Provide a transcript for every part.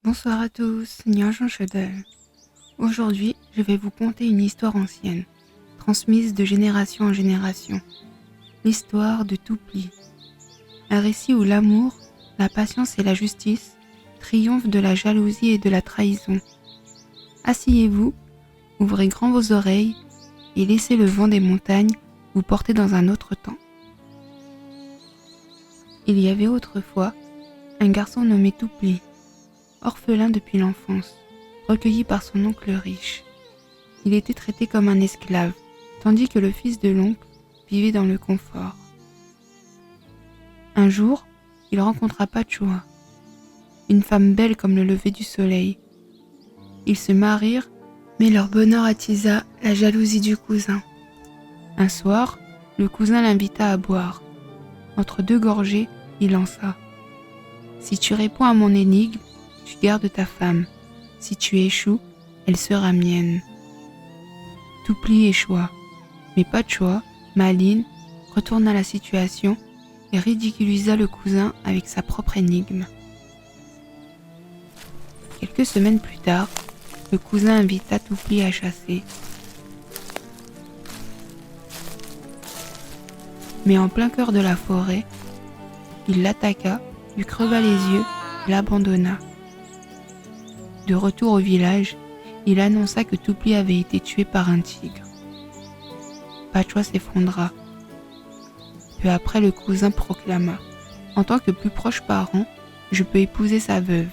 Bonsoir à tous, Nyan Shedel. Aujourd'hui, je vais vous conter une histoire ancienne, transmise de génération en génération. L'histoire de Toupli. Un récit où l'amour, la patience et la justice triomphent de la jalousie et de la trahison. Asseyez-vous, ouvrez grand vos oreilles et laissez le vent des montagnes vous porter dans un autre temps. Il y avait autrefois un garçon nommé Toupli, orphelin depuis l'enfance, recueilli par son oncle riche. Il était traité comme un esclave, tandis que le fils de l'oncle vivait dans le confort. Un jour, il rencontra Pachua, une femme belle comme le lever du soleil. Ils se marièrent, mais leur bonheur attisa la jalousie du cousin. Un soir, le cousin l'invita à boire. Entre deux gorgées, il lança: « Si tu réponds à mon énigme, tu gardes ta femme. Si tu échoues, elle sera mienne. » Toupli échoua, mais Pachua, maligne, retourna la situation et ridiculisa le cousin avec sa propre énigme. Quelques semaines plus tard, le cousin invita Toupli à chasser. Mais en plein cœur de la forêt, il l'attaqua, lui creva les yeux et l'abandonna. De retour au village, il annonça que Toupli avait été tué par un tigre. Pachua s'effondra. Peu après, le cousin proclama: « En tant que plus proche parent, je peux épouser sa veuve. »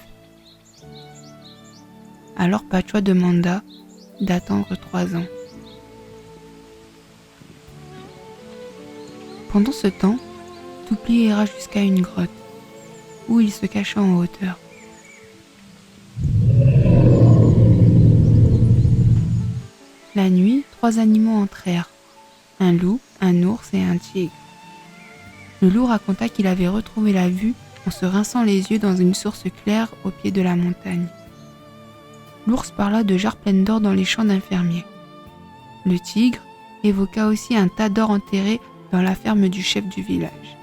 Alors Pachua demanda d'attendre 3 ans. Pendant ce temps, Toupli ira jusqu'à une grotte, où il se cacha en hauteur. La nuit, 3 animaux entrèrent, un loup, un ours et un tigre. Le loup raconta qu'il avait retrouvé la vue en se rinçant les yeux dans une source claire au pied de la montagne. L'ours parla de jarres pleines d'or dans les champs d'un fermier. Le tigre évoqua aussi un tas d'or enterré dans la ferme du chef du village.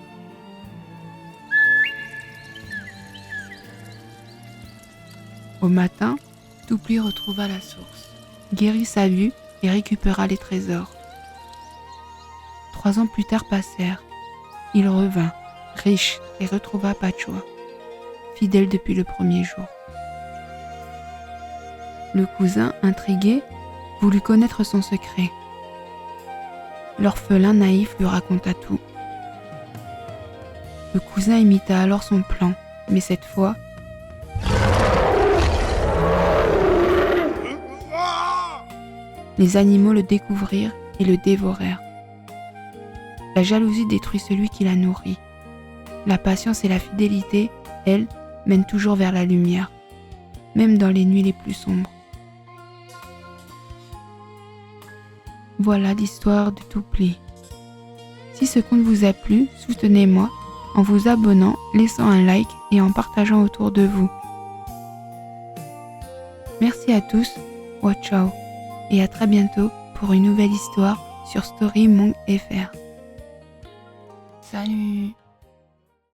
Au matin, Toupli retrouva la source, guérit sa vue et récupéra les trésors. 3 ans plus tard passèrent. Il revint, riche, et retrouva Pachua, fidèle depuis le premier jour. Le cousin, intrigué, voulut connaître son secret. L'orphelin naïf lui raconta tout. Le cousin imita alors son plan, mais cette fois, les animaux le découvrirent et le dévorèrent. La jalousie détruit celui qui la nourrit. La patience et la fidélité, elles, mènent toujours vers la lumière, même dans les nuits les plus sombres. Voilà l'histoire de Toupli. Si ce conte vous a plu, soutenez-moi en vous abonnant, laissant un like et en partageant autour de vous. Merci à tous, ciao, et à très bientôt pour une nouvelle histoire sur Story Mong FR. Salut!